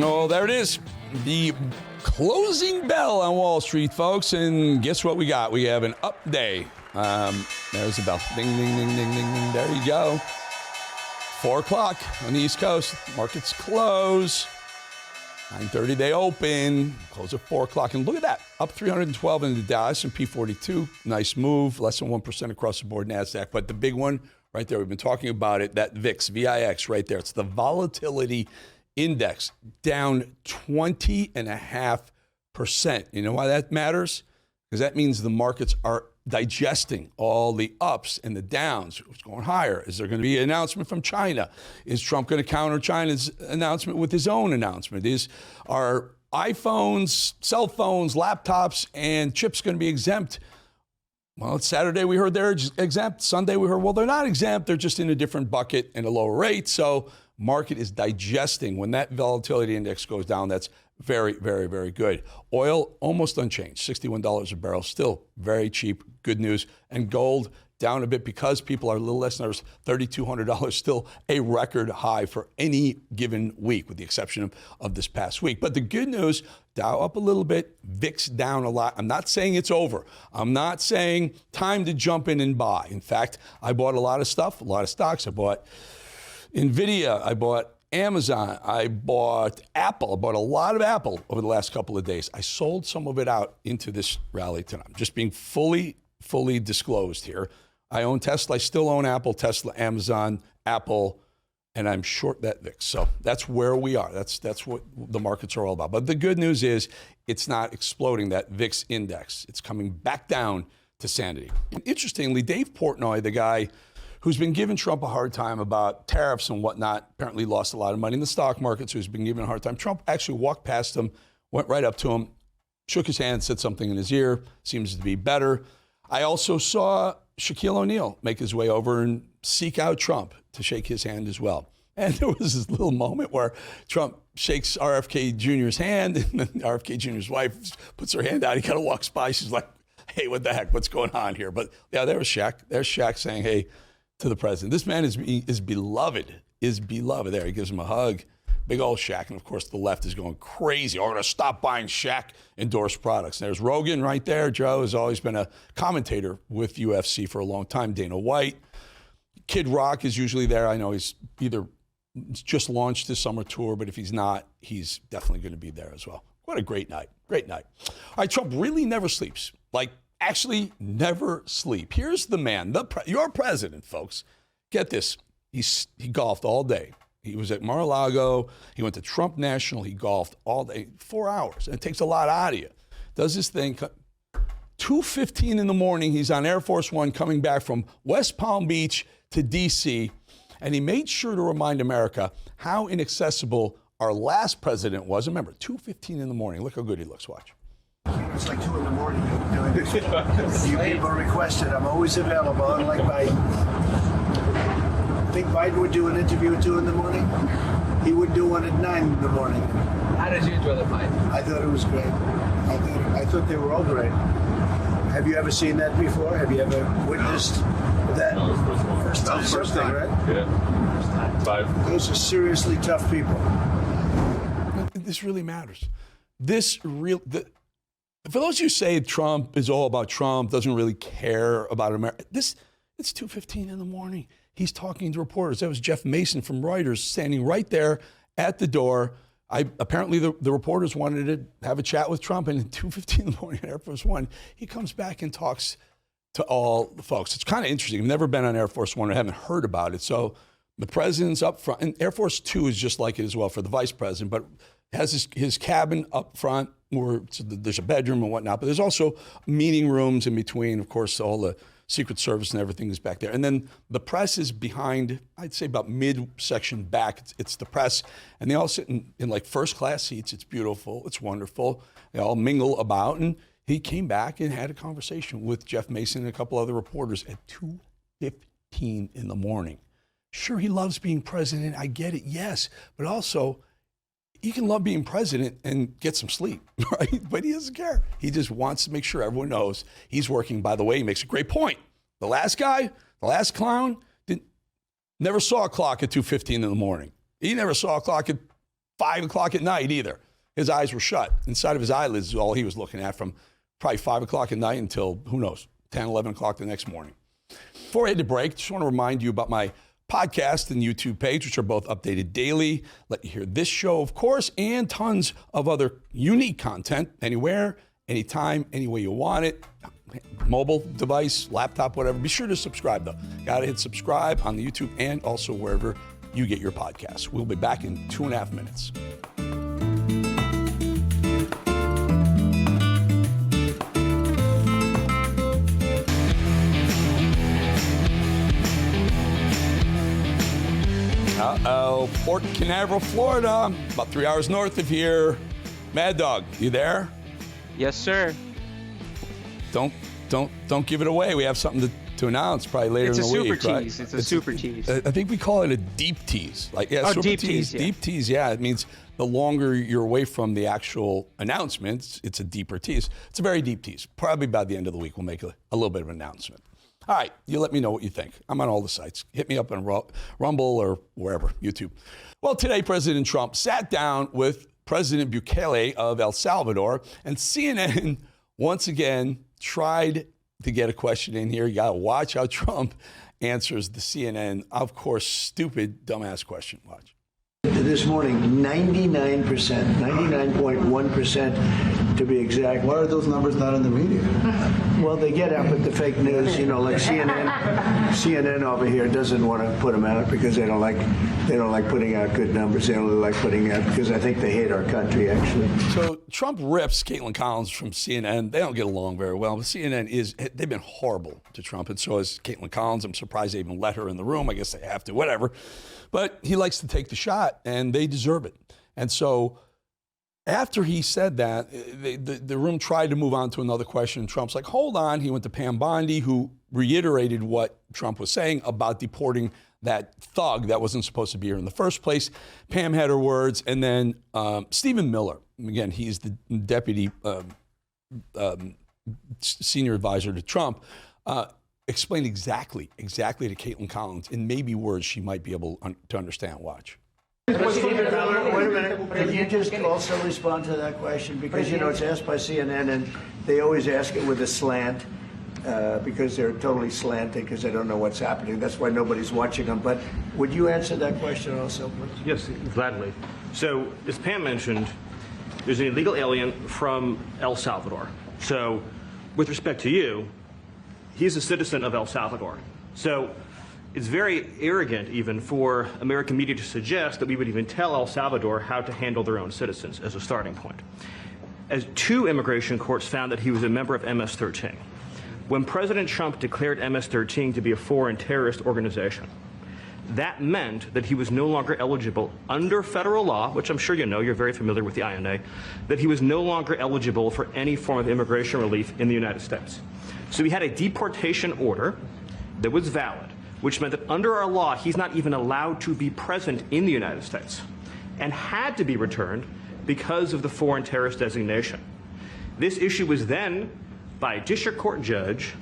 Oh, there it is. The closing bell on Wall Street, folks. And guess what we got? We have an up day. There's the bell. Ding, ding, ding, ding, ding, ding. There you go. 4 o'clock on the East Coast. Markets close. 9:30 they open. Close at 4 o'clock. And look at that. Up 312 in the Dow. S&P 42. Nice move. Less than 1% across the board. NASDAQ. But the big one right there, we've been talking about it. That VIX, VIX right there. It's the volatility index, down 20.5%. You know why that matters? Because that means the markets are digesting all the ups and the downs. What's going higher? Is there going to be an announcement from China? Is Trump going to counter China's announcement with his own announcement? Are iPhones, cell phones, laptops, and chips going to be exempt? Well, it's Saturday we heard they're exempt. Sunday we heard, well, they're not exempt. They're just in a different bucket and a lower rate. So market is digesting. When that volatility index goes down, that's very, very, very good. Oil almost unchanged, $61 a barrel, still very cheap, good news. And gold down a bit because people are a little less nervous, $3,200, still a record high for any given week, with the exception of this past week. But the good news, Dow up a little bit, VIX down a lot. I'm not saying it's over. I'm not saying time to jump in and buy. In fact, I bought a lot of stuff, a lot of stocks. I bought NVIDIA, I bought Amazon, I bought Apple. I bought a lot of Apple over the last couple of days. I sold some of it out into this rally tonight. I'm just being fully disclosed here. I own Tesla. I still own Apple, Tesla, Amazon, Apple, and I'm short that VIX. So that's where we are. That's what the markets are all about. But the good news is it's not exploding, that VIX index. It's coming back down to sanity. And interestingly, Dave Portnoy, the guy who's been giving Trump a hard time about tariffs and whatnot, apparently lost a lot of money in the stock markets, who's been given a hard time. Trump actually walked past him, went right up to him, shook his hand, said something in his ear, seems to be better. I also saw Shaquille O'Neal make his way over and seek out Trump to shake his hand as well. And there was this little moment where Trump shakes RFK Jr.'s hand, and then RFK Jr.'s wife puts her hand out. He kind of walks by. She's like, hey, what the heck? What's going on here? But yeah, there was Shaq. There's Shaq saying, hey, to the president. This man is beloved, There, he gives him a hug. Big old Shaq. And of course, the left is going crazy. Oh, we're going to stop buying Shaq endorsed products. And there's Rogan right there. Joe has always been a commentator with UFC for a long time. Dana White. Kid Rock is usually there. I know he's either just launched his summer tour, but if he's not, he's definitely going to be there as well. What a great night. Great night. All right, Trump really never sleeps. Actually never sleep. Here's the man, your president, folks. Get this. He golfed all day. He was at Mar-a-Lago. He went to Trump National. He golfed all day, 4 hours. And it takes a lot out of you. Does his thing. 2:15 in the morning, he's on Air Force One coming back from West Palm Beach to D.C., and he made sure to remind America how inaccessible our last president was. Remember, 2:15 in the morning. Look how good he looks. Watch. It's like 2 in the morning. Doing this. You people requested. I'm always available. Unlike Biden. I think Biden would do an interview at 2 in the morning. He would do one at 9 in the morning. How did you enjoy the fight? I thought it was great. I thought they were all great. Have you ever seen that before? Have you ever witnessed that? No, it was first time. First time, right? Yeah. First time. 5. Those are seriously tough people. This really matters. For those who say Trump is all about Trump, doesn't really care about America, it's 2:15 in the morning. He's talking to reporters. That was Jeff Mason from Reuters standing right there at the door. Apparently the reporters wanted to have a chat with Trump, and at 2:15 in the morning at Air Force One, he comes back and talks to all the folks. It's kind of interesting. I've never been on Air Force One. I haven't heard about it. So the president's up front, and Air Force Two is just like it as well for the vice president, but has his cabin up front where there's a bedroom and whatnot, but there's also meeting rooms in between. Of course, all the Secret Service and everything is back there. And then the press is behind, I'd say about midsection back. It's the press. And they all sit in like first class seats. It's beautiful. It's wonderful. They all mingle about. And he came back and had a conversation with Jeff Mason and a couple other reporters at 2:15 in the morning. Sure, he loves being president. I get it. Yes. But also, he can love being president and get some sleep, right? But he doesn't care. He just wants to make sure everyone knows he's working. By the way, he makes a great point. The last guy, the last clown, never saw a clock at 2:15 in the morning. He never saw a clock at 5 o'clock at night either. His eyes were shut. Inside of his eyelids is all he was looking at from probably 5 o'clock at night until, who knows, 10, 11 o'clock the next morning. Before I head to break, just want to remind you about my podcast and YouTube page, which are both updated daily. Let you hear this show, of course, and tons of other unique content anywhere, anytime, any way you want it. Mobile device, laptop, whatever. Be sure to subscribe, though. Got to hit subscribe on the YouTube and also wherever you get your podcasts. We'll be back in 2.5 minutes. Uh-oh, Port Canaveral, Florida, about 3 hours north of here. Mad Dog, you there? Yes, sir. Don't give it away. We have something to announce probably later in the week. It's a super tease. It's a super tease. I think we call it a deep tease. Super deep tease. tease, yeah. Deep tease, yeah. It means the longer you're away from the actual announcements, it's a deeper tease. It's a very deep tease. Probably by the end of the week, we'll make a little bit of an announcement. All right, you let me know what you think. I'm on all the sites. Hit me up on Rumble or wherever, YouTube. Well, today, President Trump sat down with President Bukele of El Salvador, and CNN once again tried to get a question in here. You got to watch how Trump answers the CNN, of course, stupid, dumbass question. Watch. This morning, 99%, 99.1% to be exact. Why are those numbers not in the media? Well, they get out with the fake news, like CNN over here doesn't want to put them out because they don't like putting out good numbers. They only like putting out because I think they hate our country, actually. So Trump rips Caitlin Collins from CNN. They don't get along very well. But CNN they've been horrible to Trump, and so has Caitlin Collins. I'm surprised they even let her in the room. I guess they have to, whatever. But he likes to take the shot, and they deserve it. And so after he said that, the room tried to move on to another question. Trump's like, hold on. He went to Pam Bondi, who reiterated what Trump was saying about deporting that thug that wasn't supposed to be here in the first place. Pam had her words. And then Stephen Miller, again, he's the deputy senior advisor to Trump, explained exactly to Caitlin Collins in maybe words she might be able to understand. Watch. Stephen Miller, wait a minute. Can you just also respond to that question? Because, it's asked by CNN, and they always ask it with a slant because they're totally slanted because they don't know what's happening. That's why nobody's watching them. But would you answer that question also, please? Yes, gladly. So, as Pam mentioned, there's an illegal alien from El Salvador. So, with respect to you, he's a citizen of El Salvador. So it's very arrogant even for American media to suggest that we would even tell El Salvador how to handle their own citizens as a starting point. As 2 immigration courts found that he was a member of MS-13. When President Trump declared MS-13 to be a foreign terrorist organization, that meant that he was no longer eligible under federal law, which I'm sure you know, you're very familiar with the INA, that he was no longer eligible for any form of immigration relief in the United States. So he had a deportation order that was valid, which meant that under our law, he's not even allowed to be present in the United States and had to be returned because of the foreign terrorist designation. This issue was then, by a district court judge,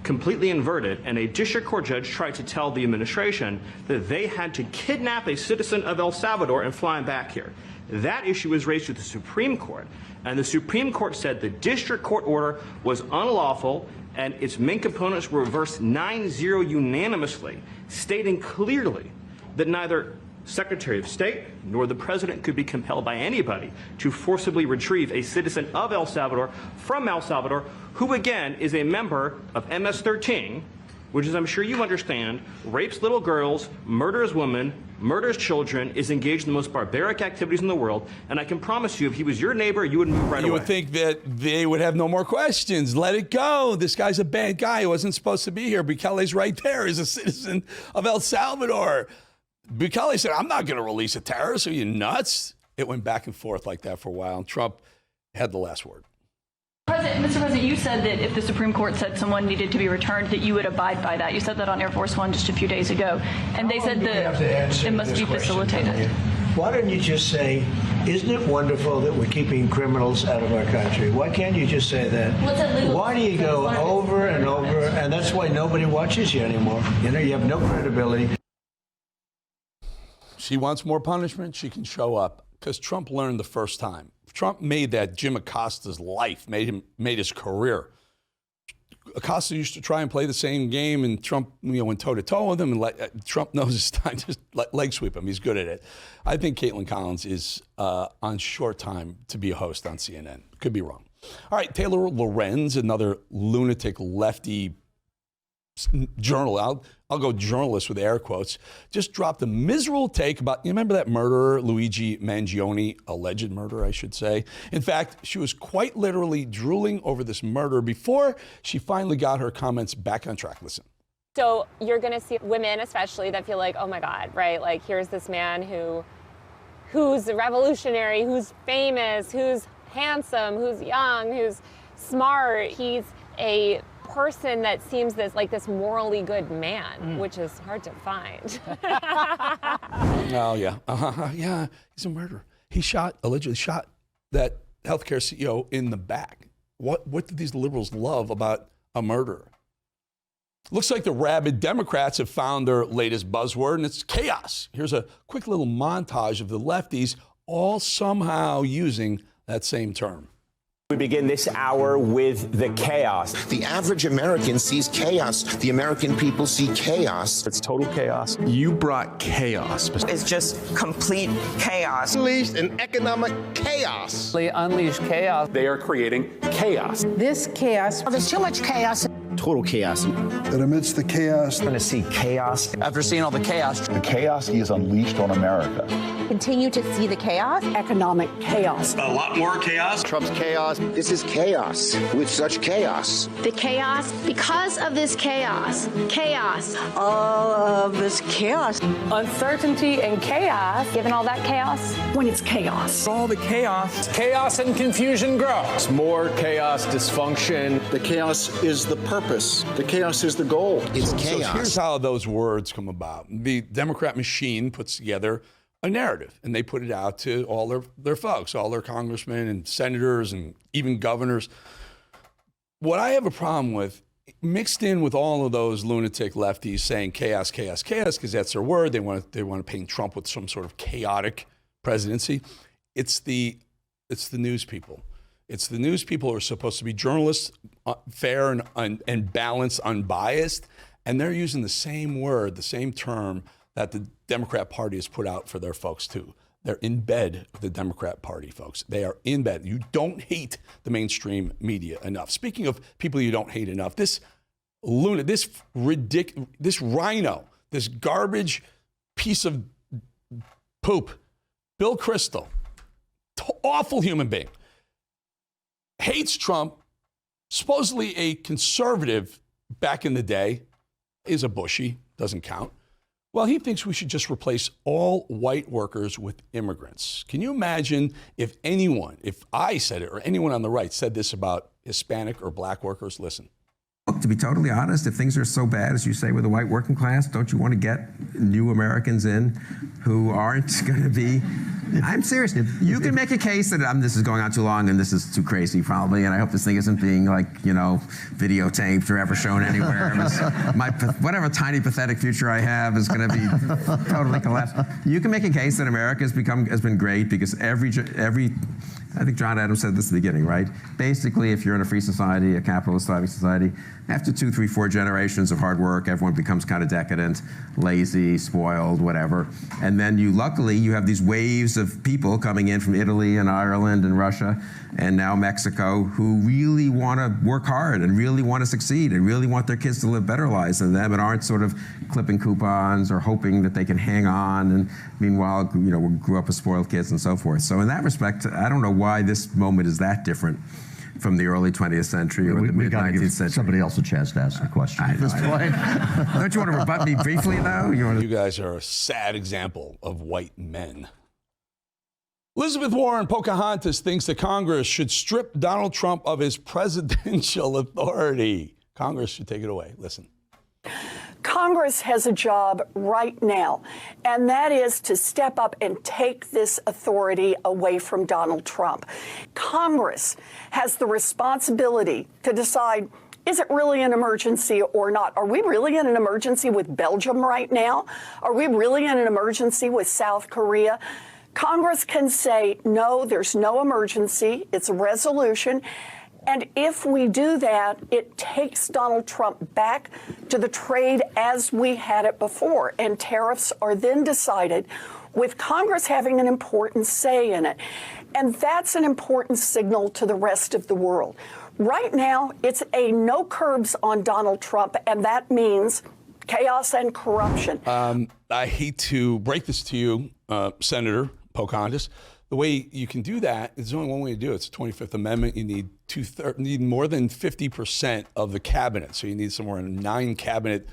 completely inverted, and a district court judge tried to tell the administration that they had to kidnap a citizen of El Salvador and fly him back here. That issue was raised to the Supreme Court, and the Supreme Court said the district court order was unlawful and its main components were reversed 9-0 unanimously, stating clearly that neither Secretary of State nor the President could be compelled by anybody to forcibly retrieve a citizen of El Salvador from El Salvador, who again is a member of MS-13, which, as I'm sure you understand, rapes little girls, murders women, murders children, is engaged in the most barbaric activities in the world. And I can promise you, if he was your neighbor, you would move right away. You would think that they would have no more questions. Let it go. This guy's a bad guy. He wasn't supposed to be here. Bukele's right there. He's a citizen of El Salvador. Bukele said, I'm not going to release a terrorist. Are you nuts? It went back and forth like that for a while, and Trump had the last word. Mr. President, you said that if the Supreme Court said someone needed to be returned, that you would abide by that. You said that on Air Force One just a few days ago. And they said that it must be facilitated. Why don't you just say, isn't it wonderful that we're keeping criminals out of our country? Why can't you just say that? Why do you go over and over? And that's why nobody watches you anymore. You have no credibility. She wants more punishment. She can show up. because Trump learned the first time. Trump made that Jim Acosta's life, made his career. Acosta used to try and play the same game, and Trump, went toe-to-toe with him, and Trump knows his time, just leg sweep him. He's good at it. I think Caitlin Collins is on short time to be a host on CNN. Could be wrong. All right, Taylor Lorenz, another lunatic lefty journal, I'll go journalist with air quotes, just dropped a miserable take about, you remember that murderer, Luigi Mangione, alleged murderer, I should say. In fact, she was quite literally drooling over this murder before she finally got her comments back on track. Listen. So you're going to see women especially that feel like, oh my God, right? Like here's this man who's revolutionary, who's famous, who's handsome, who's young, who's smart. He's a person that seems this morally good man, which is hard to find. Oh yeah, yeah, he's a murderer. He allegedly shot that healthcare CEO in the back. What do these liberals love about a murderer? Looks like the rabid Democrats have found their latest buzzword, and it's chaos. Here's a quick little montage of the lefties all somehow using that same term. We begin this hour with the chaos. The average American sees chaos. The American people see chaos. It's total chaos. You brought chaos. It's just complete chaos. Unleashed an economic chaos. They unleash chaos. They are creating chaos. This chaos. There's too much chaos. Total chaos. That amidst the chaos, We're going to see chaos. After seeing all the chaos, the chaos he has unleashed on America. Continue to see the chaos. Economic chaos. A lot more chaos. Trump's chaos. This is chaos with such chaos. The chaos, because of this chaos. Chaos. All of this chaos. Uncertainty and chaos. Given all that chaos. When it's chaos. All the chaos. Chaos and confusion grows. More chaos, dysfunction. the chaos is the purpose. The chaos is the goal. It's So chaos. here's how those words come about. The Democrat machine puts together a narrative, and they put it out to all their folks, all their congressmen and senators and even governors. What I have a problem with, mixed in with all of those lunatic lefties saying chaos, chaos, chaos, because that's their word. They want to paint Trump with some sort of chaotic presidency. It's the news people. It's the news people who are supposed to be journalists, fair and balanced, unbiased, and they're using the same word, the same term that the Democrat Party has put out for their folks too. They're in bed with the Democrat Party, folks. They are in bed. You don't hate the mainstream media enough. Speaking of people you don't hate enough, this rhino, this garbage piece of poop, Bill Kristol, awful human being, hates Trump, supposedly a conservative back in the day, is a Bushy, doesn't count. Well, he thinks we should just replace all white workers with immigrants. Can you imagine if I said it or anyone on the right said this about Hispanic or black workers? Listen. Look, to be totally honest, if things are so bad, as you say, with the white working class, don't you want to get new Americans in who aren't going to be... I'm serious. You can make a case that this is going on too long and this is too crazy, probably, and I hope this thing isn't being, videotaped or ever shown anywhere. Whatever tiny, pathetic future I have is going to be totally collapsed. You can make a case that America has been great because every I think John Adams said this at the beginning, right? Basically, if you're in a free society, a capitalist society, after 2, 3, 4 generations of hard work, everyone becomes kind of decadent, lazy, spoiled, whatever. And then luckily, you have these waves of people coming in from Italy and Ireland and Russia and now Mexico who really want to work hard and really want to succeed and really want their kids to live better lives than them and aren't sort of clipping coupons or hoping that they can hang on. And meanwhile, we grew up with spoiled kids and so forth. So in that respect, I don't know why this moment is that different from the early 20th century or the mid-19th century. Somebody else a chance to ask a question at this point. Don't you want to rebut me briefly, though? You guys are a sad example of white men. Elizabeth Warren, Pocahontas, thinks that Congress should strip Donald Trump of his presidential authority. Congress should take it away. Listen. Congress has a job right now, and that is to step up and take this authority away from Donald Trump. Congress has the responsibility to decide, is it really an emergency or not? Are we really in an emergency with Belgium right now? Are we really in an emergency with South Korea? Congress can say, no, there's no emergency. It's a resolution. And if we do that, it takes Donald Trump back to the trade as we had it before. And tariffs are then decided with Congress having an important say in it. And that's an important signal to the rest of the world. Right now, it's a no curbs on Donald Trump, and that means chaos and corruption. I hate to break this to you, Senator Pocahontas. The way you can do that, there's only one way to do it. It's the 25th Amendment. You need more than 50% of the cabinet. So you need somewhere in 9 cabinet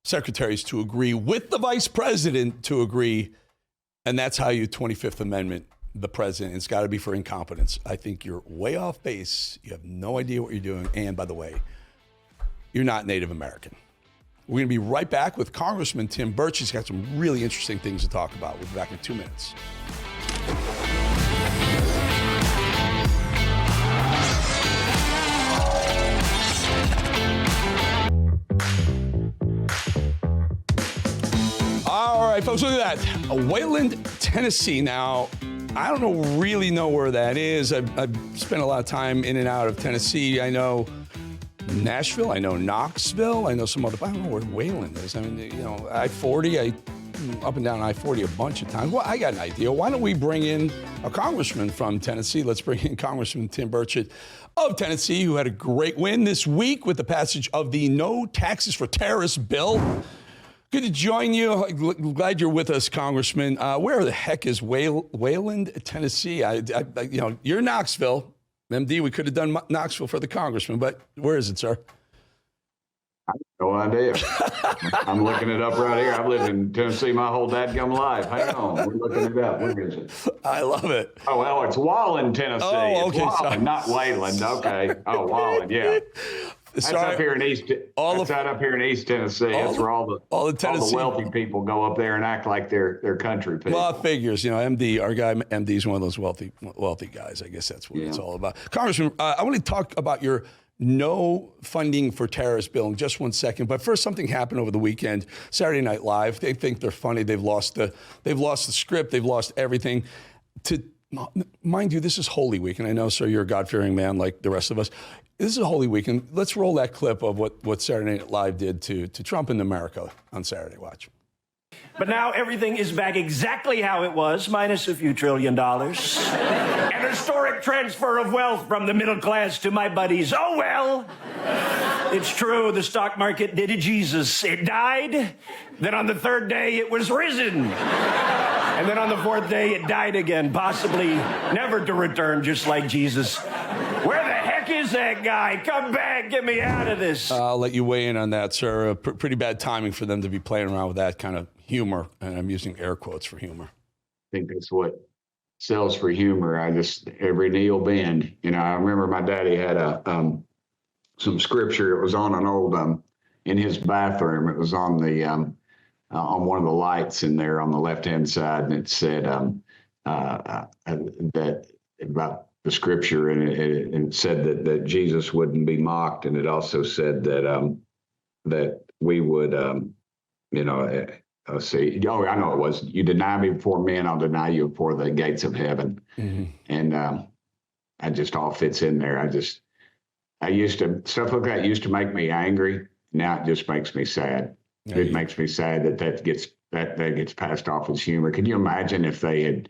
secretaries to agree with the vice president to agree. And that's how you 25th Amendment the president. It's got to be for incompetence. I think you're way off base. You have no idea what you're doing. And by the way, you're not Native American. We're going to be right back with Congressman Tim Burch. He's got some really interesting things to talk about. We'll be back in 2 minutes. All right, folks, look at that. Wayland, Tennessee. Now, I don't really know where that is. I've spent a lot of time in and out of Tennessee. I know Nashville. I know Knoxville. I know some other, I don't know where Wayland is. I mean, you know, I-40, up and down I-40 a bunch of times. Well, I got an idea. Why don't we bring in a congressman from Tennessee? Let's bring in Congressman Tim Burch of Tennessee, who had a great win this week with the passage of the No Taxes for Terrorists bill. Good to join you. Glad you're with us, Congressman. Where the heck is Wayland, Tennessee? You're Knoxville. MD, we could have done Knoxville for the congressman, but where is it, sir? I have no idea. I'm looking it up right here. I've lived in Tennessee my whole dadgum life. Hang on. We're looking it up. Where is it? I love it. Oh, well, it's Wallen, Tennessee. Oh, okay. It's Wallen, not Wayland. Okay. Oh, Wallen, yeah. That's up here in East. That's out up here in East Tennessee. That's where all the wealthy people go up there and act like they're country people. Well, it figures. You know, MD, our guy MD is one of those wealthy guys. I guess that's what it's all about. Congressman, I want to talk about your no funding for terrorist bill in just 1 second. But first, something happened over the weekend. Saturday Night Live. They think they're funny. They've lost the script. They've lost everything. Mind you, this is Holy Week, and I know, sir, you're a God-fearing man like the rest of us. This is a Holy Week, and let's roll that clip of what Saturday Night Live did to Trump and America on Saturday. Watch. But now everything is back exactly how it was, minus a few $1 trillion. An historic transfer of wealth from the middle class to my buddies. Oh, well. It's true, the stock market did a Jesus. It died, then on the 3rd day it was risen. And then on the 4th day it died again, possibly never to return, just like Jesus. Where the heck is that guy? Come back, get me out of this. I'll let you weigh in on that, sir. Pretty bad timing for them to be playing around with that kind of humor, and I'm using air quotes for humor. I think that's what sells for humor. Every knee will bend. You know, I remember my daddy had some scripture. It was on an old in his bathroom. It was on the on one of the lights in there on the left-hand side, and it said that about the scripture, and it said that Jesus wouldn't be mocked, and it also said that that we would, let's see. Oh, I know it was. You deny me before men, I'll deny you before the gates of heaven. Mm-hmm. And I just all fits in there. Stuff like that used to make me angry. Now it just makes me sad. Yeah, it makes me sad that gets passed off as humor. Can you imagine if they had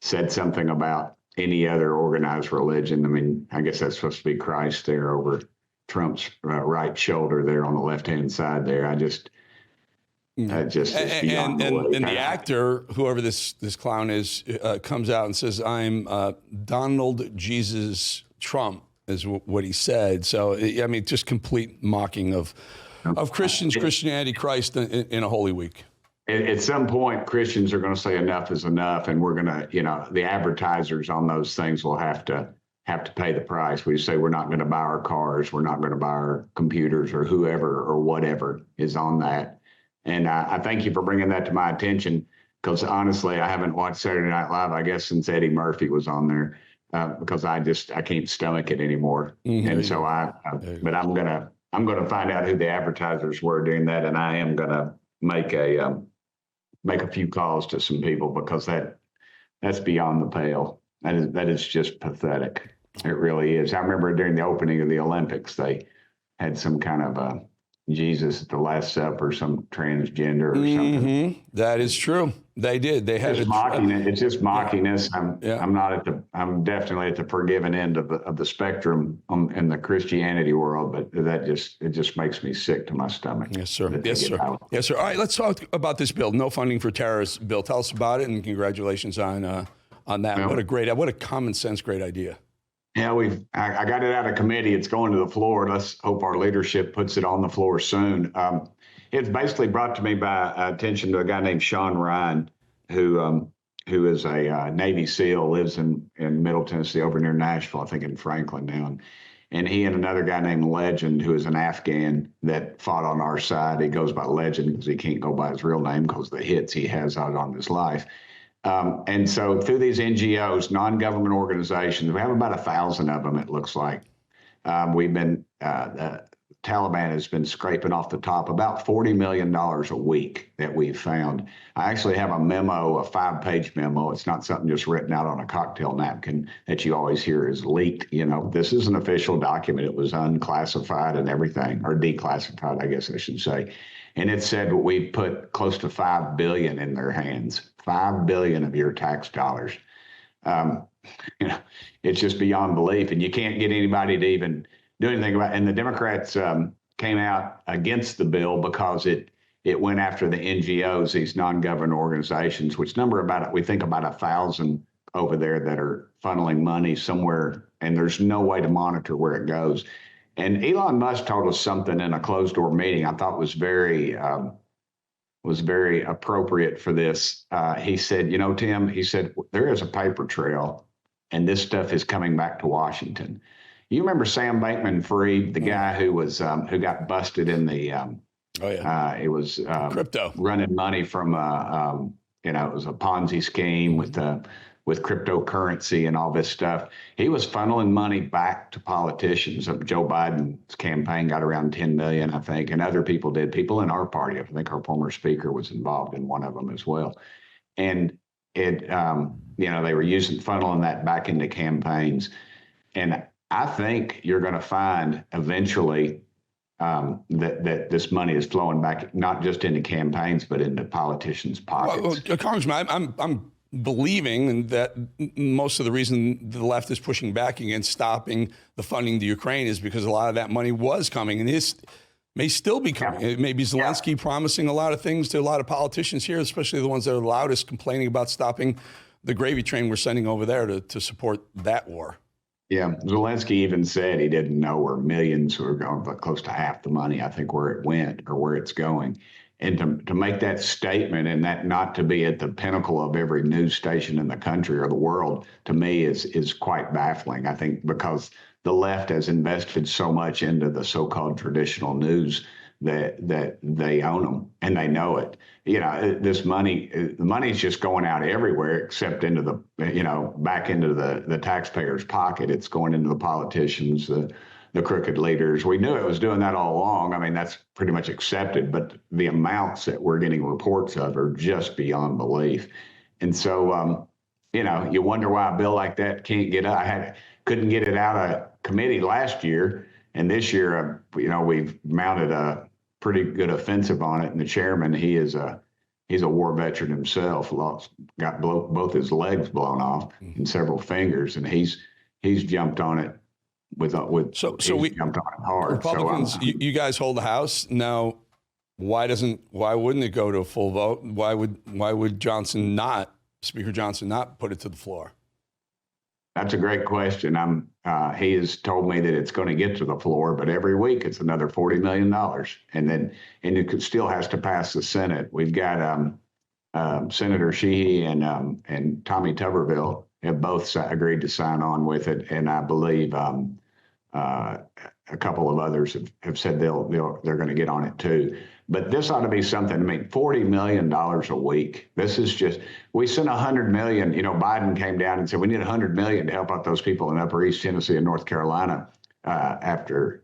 said something about any other organized religion? I mean, I guess that's supposed to be Christ there over Trump's right shoulder there on the left-hand side there. Is beyond and the actor, whoever this clown is, comes out and says, "I'm Donald Jesus Trump," is what he said. So, I mean, just complete mocking of Christians, Christianity, Christ in a Holy Week. At some point, Christians are going to say enough is enough, and we're going to, the advertisers on those things will have to pay the price. We say we're not going to buy our cars, we're not going to buy our computers, or whoever or whatever is on that. And I thank you for bringing that to my attention, because honestly, I haven't watched Saturday Night Live, I guess, since Eddie Murphy was on there, because I can't stomach it anymore. Mm-hmm. And so but I'm gonna find out who the advertisers were doing that, and I am gonna make a few calls to some people, because that's beyond the pale. That is just pathetic. It really is. I remember during the opening of the Olympics, they had some kind of Jesus at the Last Supper, some transgender or something. That is true. They did. They had it's mocking it. It's just mocking us. I'm definitely at the forgiven end of the spectrum in the Christianity world, but it just makes me sick to my stomach. Yes, sir. Yes, sir. Yes, sir. All right, let's talk about this bill, no funding for terrorists bill. Tell us about it, and congratulations on that. Well, what a common sense, great idea. Yeah, I got it out of committee. It's going to the floor. Let's hope our leadership puts it on the floor soon. It's basically brought to me by attention to a guy named Sean Ryan, who is a Navy SEAL, lives in Middle Tennessee, over near Nashville, I think in Franklin now. And he and another guy named Legend, who is an Afghan that fought on our side. He goes by Legend because he can't go by his real name because of the hits he has out on his life. And so through these NGOs, non-government organizations, we have about 1,000 of them, it looks like. Taliban has been scraping off the top about $40 million a week that we've found. I actually have a memo, a 5-page memo. It's not something just written out on a cocktail napkin that you always hear is leaked. This is an official document. It was unclassified and everything, or declassified, I guess I should say. And it said we put close to $5 billion in their hands, $5 billion of your tax dollars. It's just beyond belief, and you can't get anybody to even do anything about it. And the Democrats came out against the bill because it went after the NGOs, these non-government organizations, which we think about 1,000 over there that are funneling money somewhere, and there's no way to monitor where it goes. And Elon Musk told us something in a closed-door meeting I thought was very appropriate for this. He said, Tim, he said, there is a paper trail, and this stuff is coming back to Washington. You remember Sam Bankman-Fried, the guy who was who got busted in the it was crypto, running money from it was a Ponzi scheme with cryptocurrency and all this stuff. He was funneling money back to politicians. Joe Biden's campaign got around $10 million, I think, and other people did. People in our party, I think our former speaker was involved in one of them as well. And they were funneling that back into campaigns. And I think you're going to find eventually that this money is flowing back, not just into campaigns, but into politicians' pockets. Well, Congressman, I'm believing that most of the reason the left is pushing back against stopping the funding to Ukraine is because a lot of that money was coming and may still be coming. It may be Zelensky promising a lot of things to a lot of politicians here, especially the ones that are loudest, complaining about stopping the gravy train we're sending over there to support that war. Yeah, Zelensky even said he didn't know where millions were going, but close to half the money, I think, where it went or where it's going. And to make that statement and that not to be at the pinnacle of every news station in the country or the world, to me is quite baffling. I think because the left has invested so much into the so-called traditional news that they own them and they know it. This money, the money's just going out everywhere except into back into the taxpayers' pocket. It's going into the politicians, the crooked leaders. We knew it was doing that all along. I mean, that's pretty much accepted, but the amounts that we're getting reports of are just beyond belief. And so, you wonder why a bill like that can't get out. Couldn't get it out of committee last year. And this year, we've mounted a pretty good offensive on it. And the chairman, he's a war veteran himself, got both his legs blown off and several fingers. And he's jumped on it So we jumped on it hard. Republicans, you guys hold the House now. Why wouldn't it go to a full vote? Why would Speaker Johnson not put it to the floor? That's a great question. He has told me that it's going to get to the floor, but every week it's another $40 million, and it still has to pass the Senate. We've got Senator Sheehy and Tommy Tuberville have both agreed to sign on with it, and I believe a couple of others have said they're going to get on it too. But this ought to be something. I mean, $40 million a week. This is just, we sent $100 million. Biden came down and said, we need $100 million to help out those people in Upper East Tennessee and North Carolina after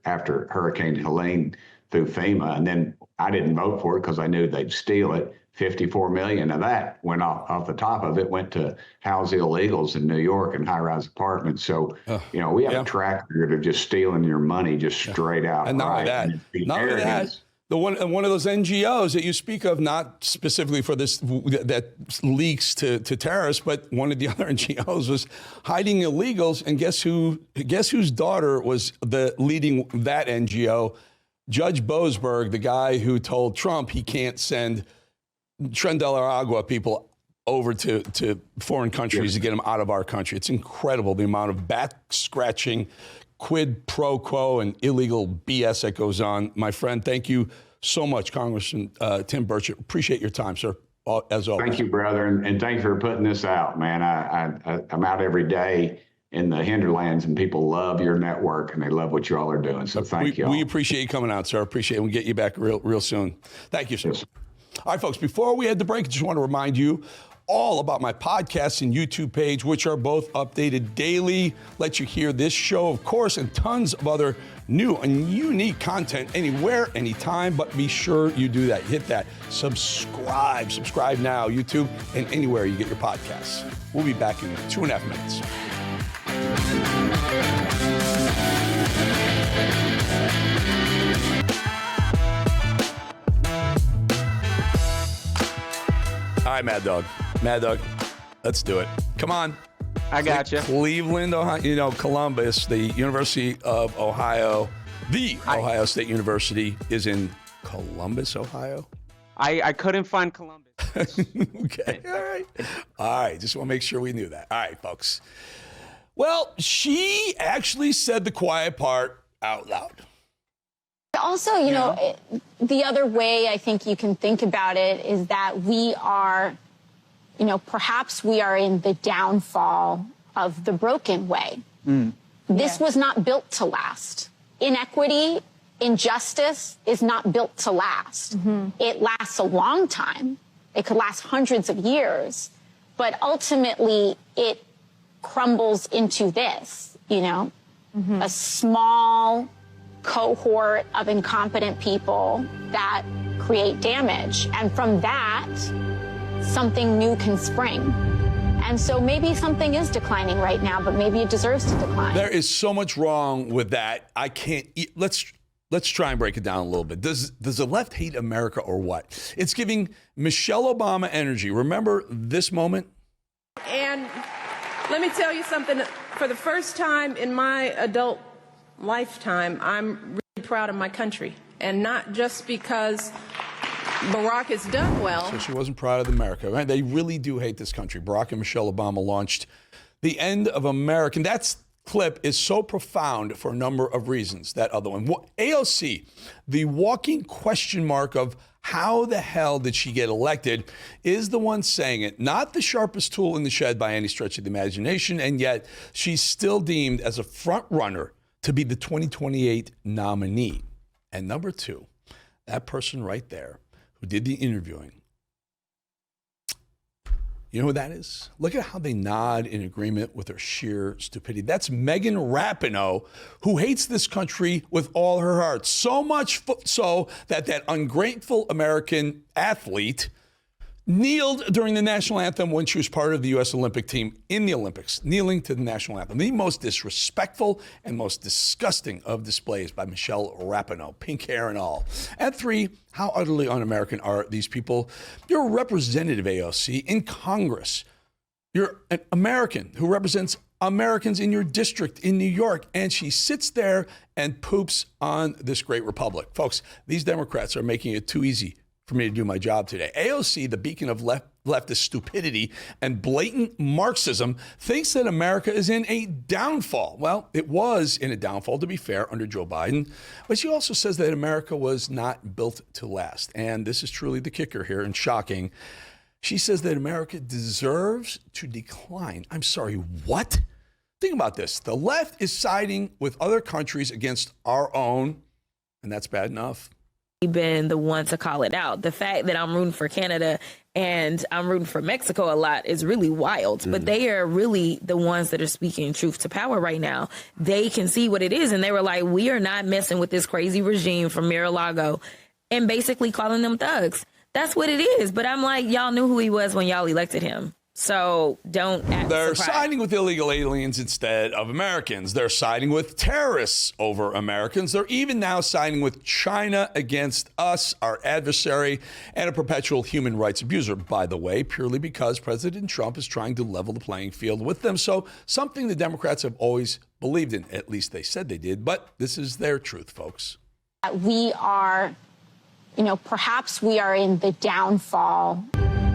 Hurricane Helene through FEMA. And then I didn't vote for it because I knew they'd steal it. 54 million of that went off the top of it, went to house illegals in New York and high-rise apartments. So, we have a track record of just stealing your money just straight out. And not only that, one of those NGOs that you speak of, not specifically for this that leaks to terrorists, but one of the other NGOs was hiding illegals. And guess whose daughter was leading that NGO? Judge Boasberg, the guy who told Trump he can't send Tren de la Agua people over to foreign countries to get them out of our country. It's incredible the amount of back-scratching, quid pro quo, and illegal BS that goes on. My friend, thank you so much, Congressman Tim Burchett. Appreciate your time, sir, as always. Thank you, brother, and thank you for putting this out, man. I'm out every day in the hinterlands, and people love your network, and they love what you all are doing. So thank you all. We appreciate you coming out, sir. Appreciate it. We'll get you back real soon. Thank you, sir. Yes. All right, folks, before we head to break, I just want to remind you all about my podcast and YouTube page, which are both updated daily. Let you hear this show, of course, and tons of other new and unique content anywhere, anytime. But be sure you do that. Hit that subscribe. Subscribe now, YouTube, and anywhere you get your podcasts. We'll be back in 2.5 minutes. All right, Mad Dog. Let's do it. Come on. I got you. Cleveland, Ohio, Columbus, the University of Ohio, Ohio State University is in Columbus, Ohio. I couldn't find Columbus. Okay. All right. Just want to make sure we knew that. All right, folks. Well, she actually said the quiet part out loud. Also, the other way I think you can think about it is that we are, perhaps we are in the downfall of the broken way. This was not built to last. Inequity, injustice is not built to last. It lasts a long time. It could last hundreds of years, but ultimately it crumbles into this, a small cohort of incompetent people that create damage. And from that, something new can spring. And so maybe something is declining right now, but maybe it deserves to decline. There is so much wrong with that. I can't. Let's try and break it down a little bit. Does the left hate America or what? It's giving Michelle Obama energy. Remember this moment? And let me tell you something. For the first time in my adult lifetime, I'm really proud of my country. And not just because Barack has done well. So she wasn't proud of America, right? They really do hate this country. Barack and Michelle Obama launched the end of America. That clip is so profound for a number of reasons. That other one. AOC, the walking question mark of how the hell did she get elected, is the one saying it. Not the sharpest tool in the shed by any stretch of the imagination. And yet she's still deemed as a front runner to be the 2028 nominee. And number two, that person right there who did the interviewing, you know who that is? Look at how they nod in agreement with her sheer stupidity. That's Megan Rapinoe, who hates this country with all her heart. So much so that ungrateful American athlete kneeled during the national anthem when she was part of the U.S. Olympic team in the Olympics, kneeling to the national anthem. The most disrespectful and most disgusting of displays by Michelle Rapinoe, pink hair and all. And three, how utterly un-American are these people? You're a representative, AOC, in Congress. You're an American who represents Americans in your district in New York, and she sits there and poops on this great republic. Folks, these Democrats are making it too easy for me to do my job today. AOC, the beacon of leftist stupidity and blatant Marxism, thinks that America is in a downfall. Well, it was in a downfall, to be fair, under Joe Biden. But she also says that America was not built to last. And this is truly the kicker here and shocking. She says that America deserves to decline. I'm sorry, what? Think about this. The left is siding with other countries against our own, and that's bad enough. Been the one to call it out. The fact that I'm rooting for Canada and I'm rooting for Mexico a lot is really wild. But they are really the ones that are speaking truth to power right now. They can see what it is, and they were like, we are not messing with this crazy regime from Mar-a-Lago, and basically calling them thugs. That's what it is. But I'm like, y'all knew who he was when y'all elected him. So don't act They're surprised. siding with illegal aliens instead of Americans. They're siding with terrorists over Americans. They're even now siding with China against us, our adversary, and a perpetual human rights abuser, by the way, purely because President Trump is trying to level the playing field with them. So something the Democrats have always believed in. At least they said they did. But this is their truth, folks. We are, perhaps we are in the downfall.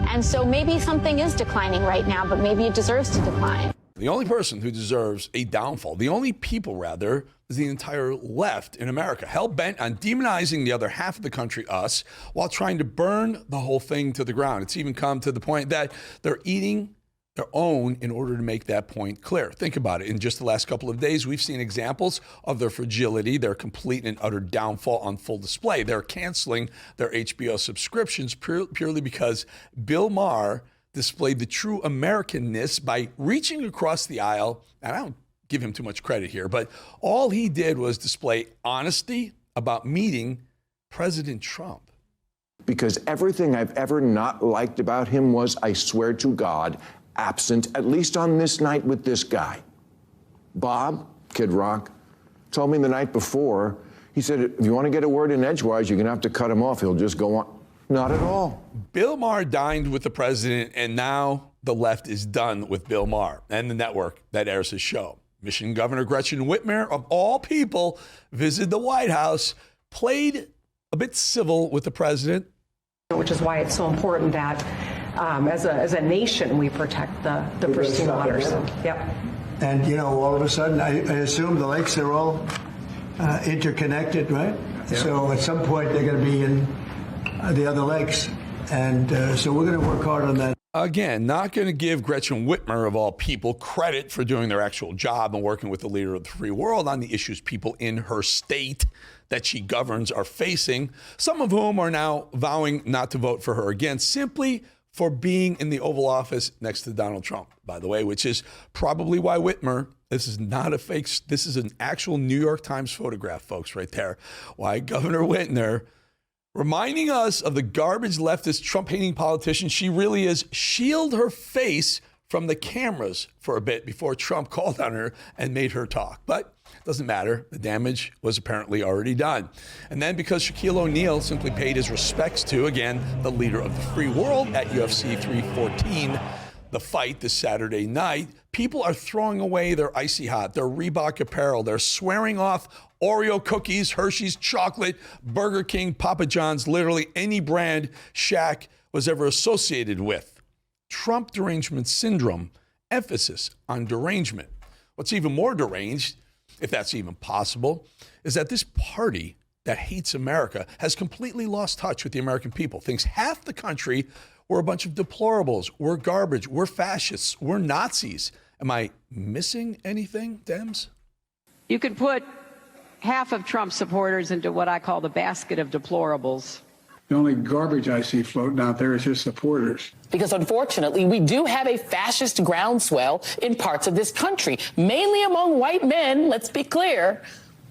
And so maybe something is declining right now, but maybe it deserves to decline. The only person who deserves a downfall, the only people, rather, is the entire left in America, hell-bent on demonizing the other half of the country, us, while trying to burn the whole thing to the ground. It's even come to the point that they're eating their own in order to make that point clear. Think about it. In just the last couple of days, we've seen examples of their fragility, their complete and utter downfall on full display. They're canceling their HBO subscriptions purely because Bill Maher displayed the true Americanness by reaching across the aisle. And I don't give him too much credit here, but all he did was display honesty about meeting President Trump. Because everything I've ever not liked about him was, I swear to God, absent, at least on this night with this guy. Bob, Kid Rock, told me the night before, he said, if you want to get a word in edgewise, you're going to have to cut him off. He'll just go on. Not at all. Bill Maher dined with the president, and now the left is done with Bill Maher and the network that airs his show. Michigan Governor Gretchen Whitmer, of all people, visited the White House, played a bit civil with the president. Which is why it's so important that as a nation, we protect the pristine waters. Yep. And, all of a sudden, I assume the lakes are all interconnected, right? Yep. So at some point, they're going to be in the other lakes. And so we're going to work hard on that. Again, not going to give Gretchen Whitmer, of all people, credit for doing their actual job and working with the leader of the free world on the issues people in her state that she governs are facing, some of whom are now vowing not to vote for her again, simply for being in the Oval Office next to Donald Trump, by the way, which is probably why Whitmer, this is not a fake, this is an actual New York Times photograph, folks, right there, why Governor Whitmer, reminding us of the garbage leftist Trump-hating politician she really is, shield her face from the cameras for a bit before Trump called on her and made her talk. But it doesn't matter. The damage was apparently already done. And then because Shaquille O'Neal simply paid his respects to, again, the leader of the free world at UFC 314, the fight this Saturday night, people are throwing away their Icy Hot, their Reebok apparel. They're swearing off Oreo cookies, Hershey's chocolate, Burger King, Papa John's, literally any brand Shaq was ever associated with. Trump derangement syndrome, emphasis on derangement. What's even more deranged, if that's even possible, is that this party that hates America has completely lost touch with the American people, thinks half the country we're a bunch of deplorables, we're garbage, we're fascists, we're Nazis. Am I missing anything, Dems? You could put half of Trump supporters into what I call the basket of deplorables. The only garbage I see floating out there is his supporters. Because unfortunately, we do have a fascist groundswell in parts of this country, mainly among white men, let's be clear,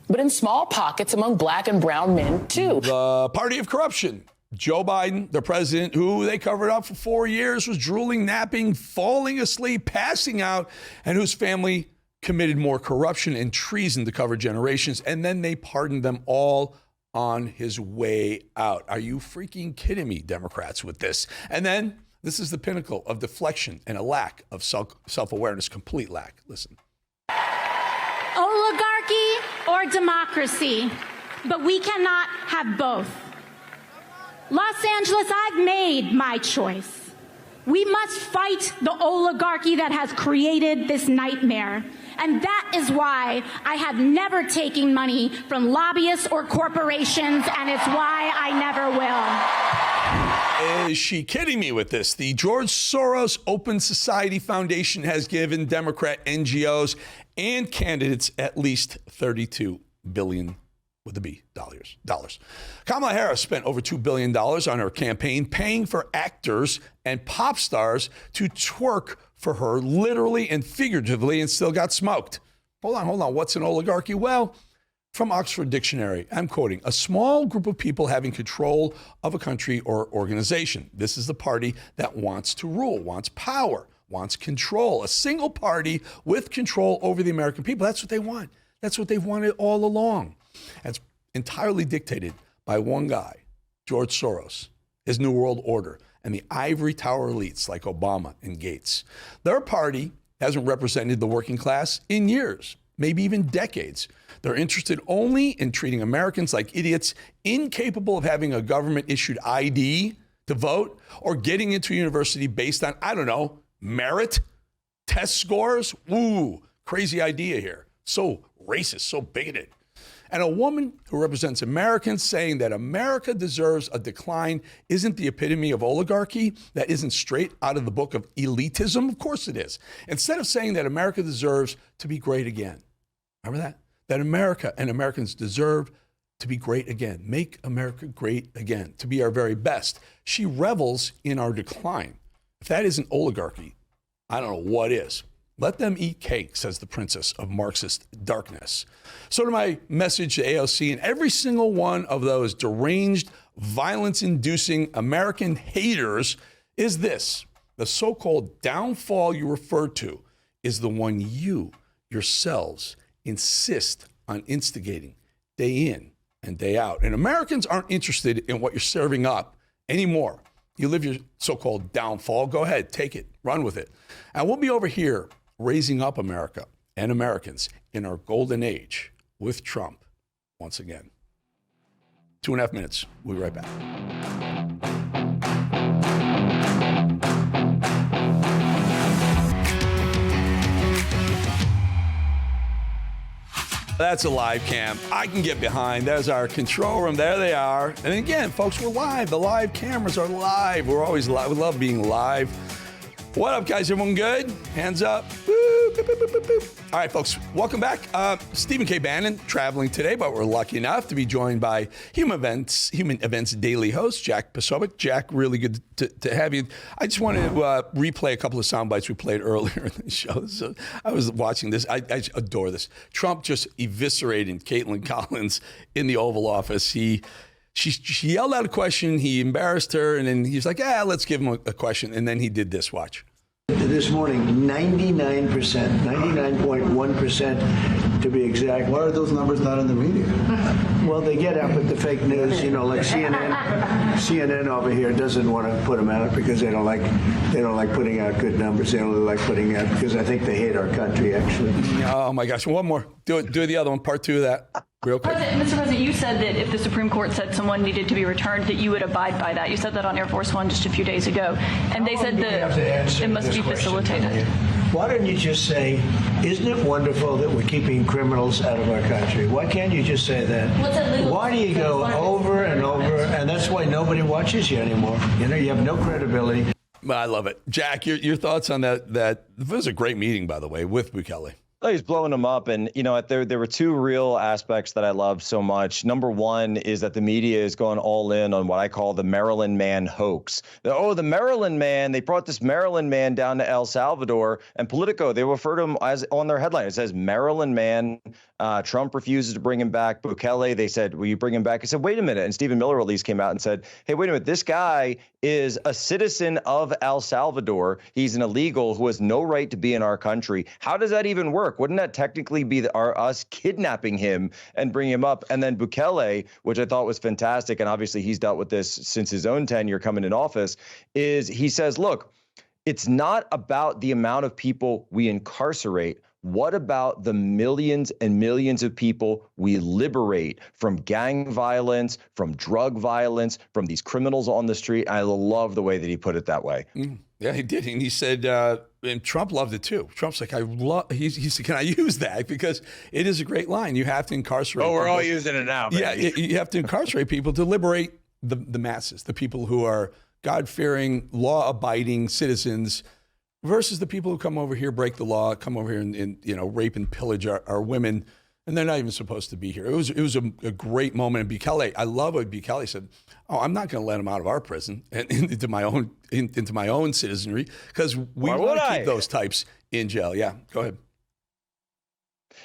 but in small pockets among black and brown men, too. The party of corruption. Joe Biden, the president, who they covered up for 4 years, was drooling, napping, falling asleep, passing out, and whose family committed more corruption and treason to cover generations. And then they pardoned them all on his way out. Are you freaking kidding me, Democrats, with this? And then this is the pinnacle of deflection and a lack of self-awareness, complete lack. Listen. Oligarchy or democracy, but we cannot have both. Los Angeles, I've made my choice. We must fight the oligarchy that has created this nightmare. And that is why I have never taken money from lobbyists or corporations, and it's why I never will. Is she kidding me with this? The George Soros Open Society Foundation has given Democrat NGOs and candidates at least $32 billion. with the B, dollars. Kamala Harris spent over $2 billion on her campaign, paying for actors and pop stars to twerk for her, literally and figuratively, and still got smoked. Hold on. What's an oligarchy? Well, from Oxford Dictionary, I'm quoting, a small group of people having control of a country or organization. This is the party that wants to rule, wants power, wants control. A single party with control over the American people. That's what they want. That's what they've wanted all along. It's entirely dictated by one guy, George Soros, his New World Order, and the ivory tower elites like Obama and Gates. Their party hasn't represented the working class in years, maybe even decades. They're interested only in treating Americans like idiots, incapable of having a government-issued ID to vote or getting into a university based on, I don't know, merit, test scores. Ooh, crazy idea here. So racist, so bigoted. And a woman who represents Americans saying that America deserves a decline isn't the epitome of oligarchy. That isn't straight out of the book of elitism. Of course it is. Instead of saying that America deserves to be great again. Remember that? That America and Americans deserve to be great again. Make America great again. To be our very best. She revels in our decline. If that isn't oligarchy, I don't know what is. Let them eat cake, says the princess of Marxist darkness. So to my message to AOC and every single one of those deranged, violence-inducing American haters is this. The so-called downfall you refer to is the one you yourselves insist on instigating day in and day out. And Americans aren't interested in what you're serving up anymore. You live your so-called downfall. Go ahead, take it, run with it. And we'll be over here raising up America and Americans in our golden age with Trump once again. 2.5 minutes. We'll be right back. That's a live cam. I can get behind. There's our control room. There they are. And again, folks, we're live. The live cameras are live. We're always live. We love being live. What up, guys? Everyone good? Hands up. Boop, boop, boop, boop, boop. All right, folks, welcome back. Stephen K. Bannon traveling today, but we're lucky enough to be joined by Human Events Daily host, Jack Posobiec. Jack, really good to have you. I just want to replay a couple of sound bites we played earlier in the show. So I was watching this. I adore this. Trump just eviscerating Caitlin Collins in the Oval Office. She yelled out a question, he embarrassed her, and then he's like, let's give him a question. And then he did this, watch. This morning, 99%, 99.1% to be exact. Why are those numbers not in the media? Well, they get out with the fake news, like CNN over here doesn't want to put them out because they don't like putting out good numbers. They only like putting out because I think they hate our country, actually. Oh my gosh, one more. Do the other one, part 2 of that. Real quick. Mr. President, you said that if the Supreme Court said someone needed to be returned, that you would abide by that. You said that on Air Force One just a few days ago. And they said that it must be facilitated. Why don't you just say, isn't it wonderful that we're keeping criminals out of our country? Why can't you just say that? Why do you go over and over? And that's why nobody watches you anymore. You have no credibility. I love it. Jack, your thoughts on that? That was a great meeting, by the way, with Bukele. He's blowing them up. And, there were 2 real aspects that I loved so much. Number one is that the media is going all in on what I call the Maryland man hoax. The Maryland man, they brought this Maryland man down to El Salvador, and Politico, they refer to him as on their headline. It says Maryland man. Trump refuses to bring him back. Bukele, they said, will you bring him back? I said, wait a minute. And Stephen Miller at least came out and said, hey, wait a minute. This guy is a citizen of El Salvador. He's an illegal who has no right to be in our country. How does that even work? Wouldn't that technically be us kidnapping him and bringing him up? And then Bukele, which I thought was fantastic, and obviously he's dealt with this since his own tenure coming in office, is he says, look, it's not about the amount of people we incarcerate. What about the millions and millions of people we liberate from gang violence, from drug violence, from these criminals on the street? I love the way that he put it that way. Yeah, he did. And he said, and Trump loved it too. Trump's like, he said, can I use that? Because it is a great line. You have to incarcerate. Oh, we're people. all using it now, man. Yeah, you have to incarcerate people to liberate the masses, the people who are God-fearing, law-abiding citizens versus the people who come over here, break the law, come over here and rape and pillage our women and they're not even supposed to be here. It was a great moment. And Bukele, I love what Bukele said. Oh, I'm not going to let them out of our prison and into my own citizenry, because we want to keep those types in jail. Yeah, go ahead.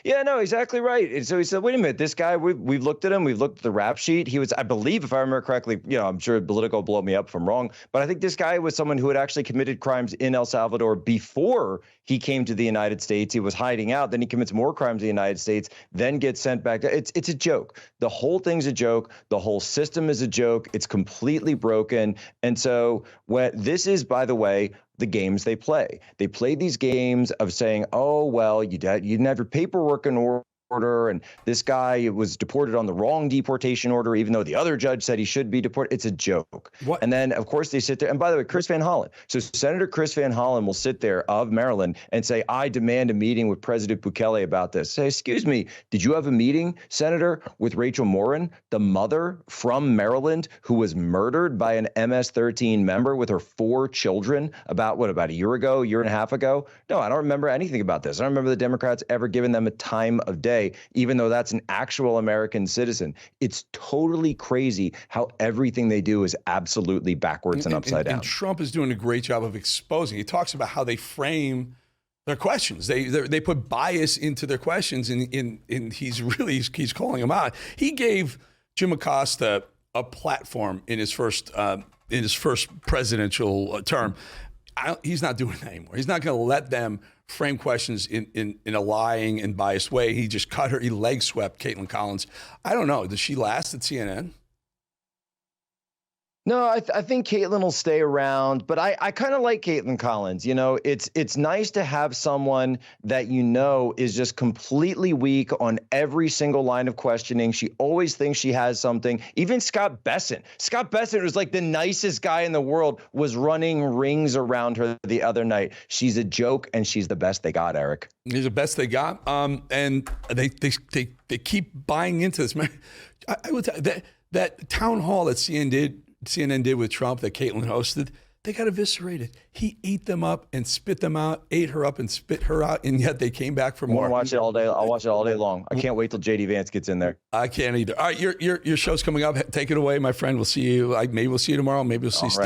Yeah, no, exactly right. And so he said, wait a minute, this guy, we've looked at him. We've looked at the rap sheet. He was, I believe, if I remember correctly, I'm sure Politico will blow me up if I'm wrong, but I think this guy was someone who had actually committed crimes in El Salvador before he came to the United States. He was hiding out. Then he commits more crimes in the United States, then gets sent back. It's a joke. The whole thing's a joke. The whole system is a joke. It's completely broken. And so this is, by the way, the games they play. They play these games of saying, oh, well, you didn't have your paperwork in order, and this guy was deported on the wrong deportation order, even though the other judge said he should be deported. It's a joke. What? And then, of course, they sit there. And by the way, Chris Van Hollen. So Senator Chris Van Hollen will sit there of Maryland and say, I demand a meeting with President Bukele about this. Say, excuse me, did you have a meeting, Senator, with Rachel Morin, the mother from Maryland who was murdered by an MS-13 member with her 4 children about a year ago, year and a half ago? No, I don't remember anything about this. I don't remember the Democrats ever giving them a time of day, even though that's an actual American citizen. It's totally crazy how everything they do is absolutely backwards and upside down. And Trump is doing a great job of exposing. He talks about how they frame their questions. They put bias into their questions, and he's calling them out. He gave Jim Acosta a platform in his first presidential term. He's not doing that anymore. He's not going to let them frame questions in a lying and biased way. He just cut her. He leg swept Caitlin Collins. I don't know. Does she last at CNN? No, I think Caitlin will stay around, but I kind of like Caitlin Collins. It's nice to have someone that is just completely weak on every single line of questioning. She always thinks she has something. Even Scott Bessent. Scott Bessent was like the nicest guy in the world, was running rings around her the other night. She's a joke, and she's the best they got, Eric. He's the best they got, and they keep buying into this. I would tell you that town hall that CNN did with Trump that Caitlin hosted, they got eviscerated. He ate them up and spit them out, ate her up and spit her out, and yet they came back for more. I'll watch it all day. I'll watch it all day long. I can't wait till JD Vance gets in there. I can't either. All right, your show's coming up. Take it away, my friend. We'll see you. Maybe we'll see you tomorrow. Maybe we'll see Steve.